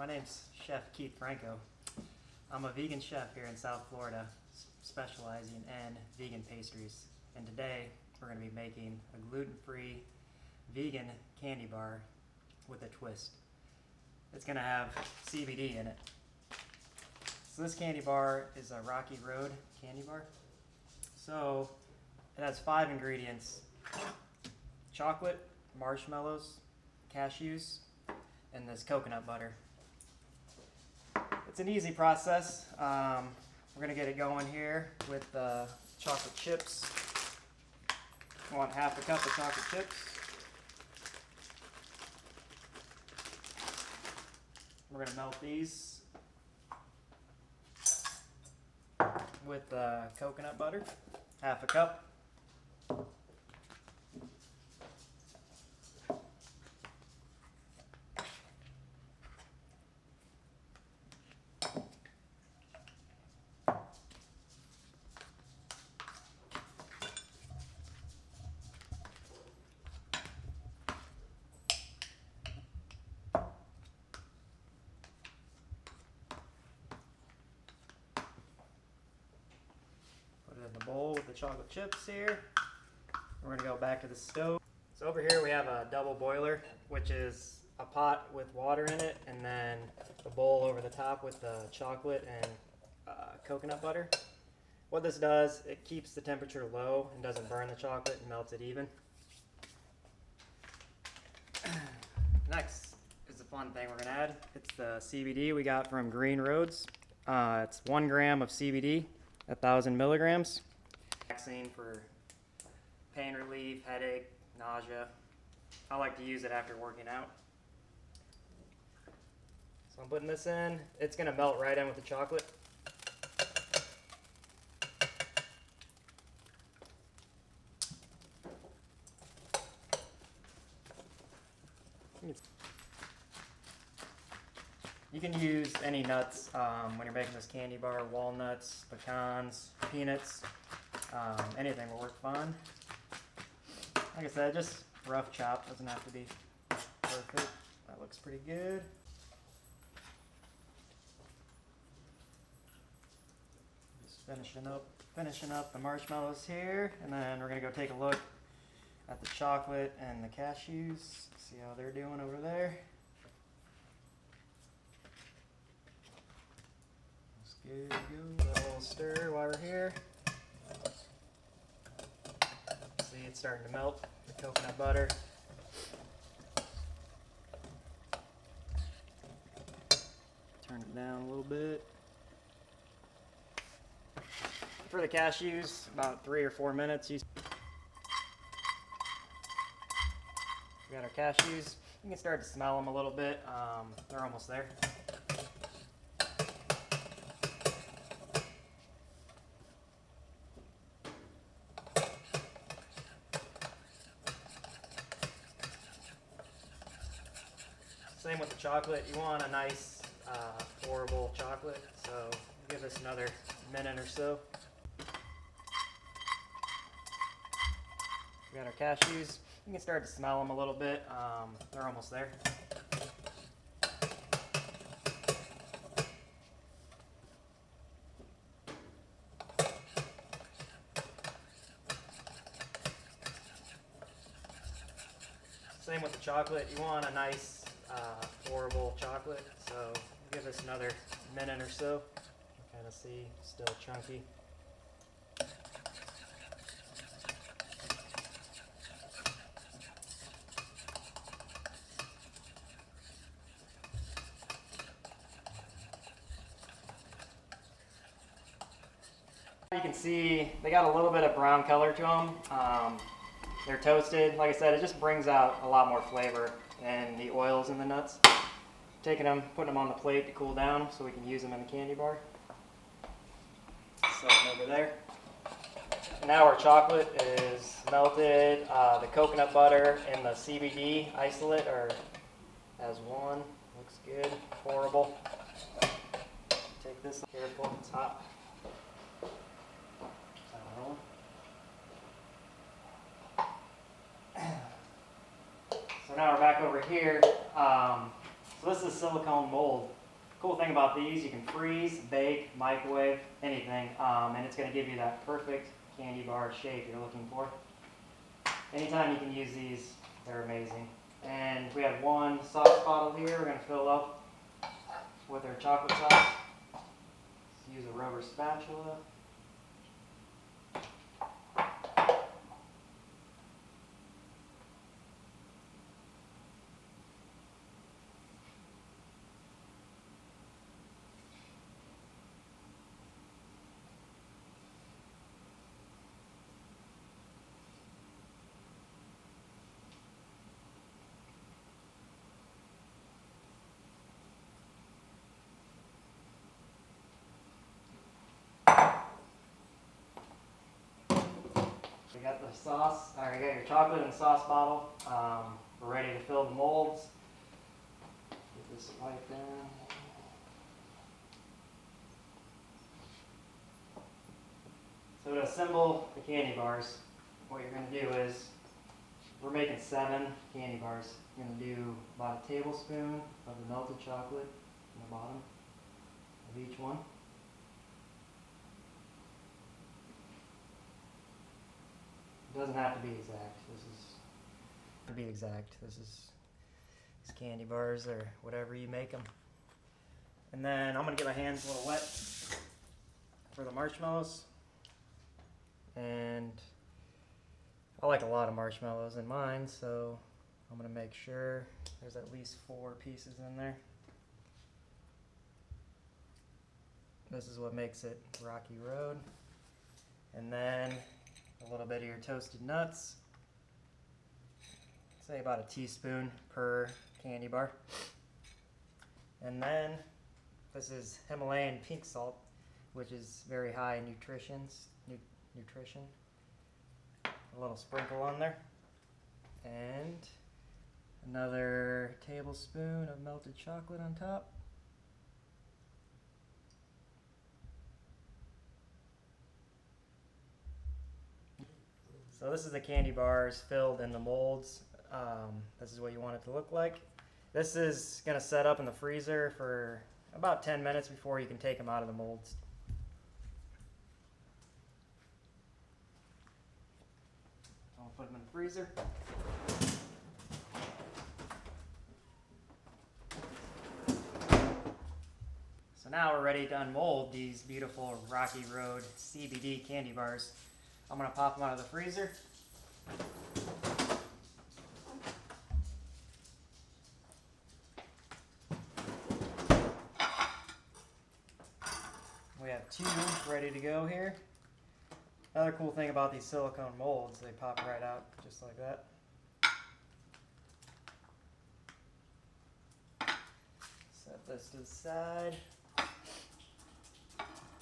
My name's Chef Keith Franco. I'm a vegan chef here in South Florida, specializing in vegan pastries. And today we're going to be making a gluten-free vegan candy bar with a twist. It's going to have CBD in it. So this candy bar is a Rocky Road candy bar. So it has 5 ingredients: chocolate, marshmallows, cashews, and this coconut butter. It's an easy process. We're going to get it going here with chocolate chips. I want half a cup of chocolate chips. We're going to melt these with coconut butter, half a cup. In the bowl with the chocolate chips here. We're going to go back to the stove. So over here we have a double boiler, which is a pot with water in it, and then the bowl over the top with the chocolate and coconut butter. What this does, it keeps the temperature low and doesn't burn the chocolate and melts it even. Next is the fun thing we're going to add. It's the CBD we got from Green Roads. It's 1 gram of CBD. 1,000 milligrams. Vaccine for pain relief, headache, nausea. I like to use it after working out. So I'm putting this in. It's going to melt right in with the chocolate. You can use any nuts when you're making this candy bar: walnuts, pecans, peanuts, anything will work fine. Like I said, just rough chop, doesn't have to be perfect. That looks pretty good. Just finishing up the marshmallows here, and then we're gonna go take a look at the chocolate and the cashews, see how they're doing over there. Good, a little stir while we're here. See, it's starting to melt, the coconut butter. Turn it down a little bit. For the cashews, about 3 or 4 minutes. We got our cashews. You can start to smell them a little bit. They're almost there. Same with the chocolate. You want a nice, pourable chocolate, so give this another minute or so. We got our cashews. You can start to smell them a little bit. They're almost there. Same with the chocolate. You want a nice, pourable chocolate, so give this another minute or so. You can kind of see, still chunky. You can see they got a little bit of brown color to them. They're toasted. Like I said, it just brings out a lot more flavor and the oils in the nuts. Taking them, putting them on the plate to cool down so we can use them in the candy bar. Set them over there. Now our chocolate is melted. The coconut butter and the CBD isolate are as one. Looks good. Horrible. Take this. Careful, it's hot. So now we're back over here. So this is silicone mold. Cool thing about these, you can freeze, bake, microwave, anything, and it's going to give you that perfect candy bar shape you're looking for. Anytime you can use these, they're amazing. And we have one sauce bottle here we're going to fill up with our chocolate sauce. Let's use a rubber spatula. We got the sauce, or you got your chocolate and sauce bottle. We're ready to fill the molds. Get this wiped down. So to assemble the candy bars, what you're going to do is, we're making 7 candy bars. You're going to do about a tablespoon of the melted chocolate in the bottom of each one. It doesn't have to be exact. This is candy bars or whatever you make them. And then I'm gonna get my hands a little wet for the marshmallows. And I like a lot of marshmallows in mine, so I'm gonna make sure there's at least 4 pieces in there. This is what makes it Rocky Road. And then a little bit of your toasted nuts. Say about a teaspoon per candy bar. And then this is Himalayan pink salt, which is very high in nutrition. A little sprinkle on there. And another tablespoon of melted chocolate on top. So this is the candy bars filled in the molds. This is what you want it to look like. This is going to set up in the freezer for about 10 minutes before you can take them out of the molds. I'll put them in the freezer. So now we're ready to unmold these beautiful Rocky Road CBD candy bars. I'm going to pop them out of the freezer. We have 2 ready to go here. Another cool thing about these silicone molds, they pop right out just like that. Set this to the side.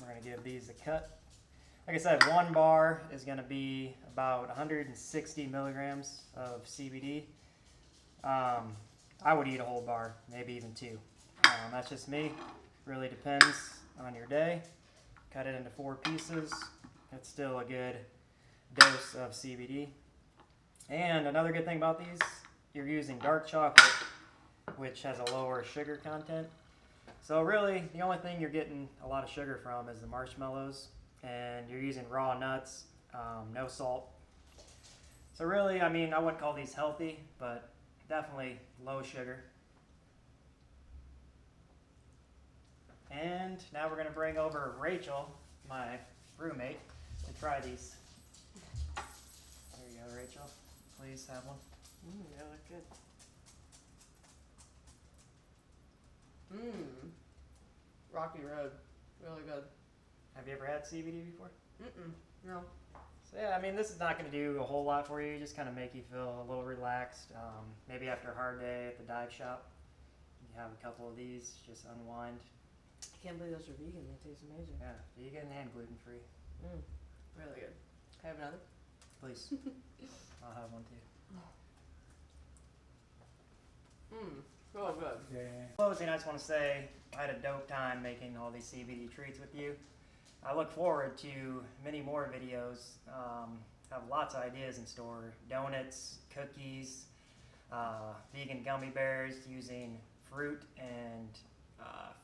We're going to give these a cut. Like I said, 1 bar is going to be about 160 milligrams of CBD. I would eat a whole bar, maybe even 2. That's just me. Really depends on your day. Cut it into 4 pieces. It's still a good dose of CBD. And another good thing about these, you're using dark chocolate, which has a lower sugar content. So really, the only thing you're getting a lot of sugar from is the marshmallows, and you're using raw nuts, no salt. So really, I mean, I wouldn't call these healthy, but definitely low sugar. And now we're going to bring over Rachel, my roommate, to try these. There you go, Rachel. Please have one. They look good. Rocky Road. Really good. Have you ever had CBD before? No. So yeah, I mean, this is not going to do a whole lot for you. Just kind of make you feel a little relaxed. Maybe after a hard day at the dive shop, you have a couple of these, just unwind. I can't believe those are vegan. They taste amazing. Yeah, vegan and gluten-free. Really good. Can I have another? Please. I'll have one too. Really good. Yeah. Closing, I just want to say I had a dope time making all these CBD treats with you. I look forward to many more videos. Have lots of ideas in store. Donuts, cookies, vegan gummy bears using fruit and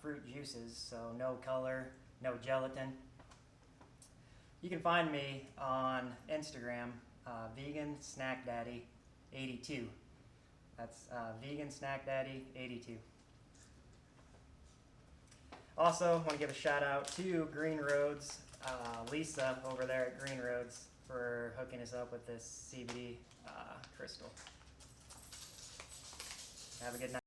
fruit juices, so no color, no gelatin. You can find me on Instagram, Vegan Snack Daddy 82. That's Vegan Snack Daddy 82. Also, want to give a shout out to Green Roads, Lisa over there at Green Roads, for hooking us up with this CBD crystal. Have a good night.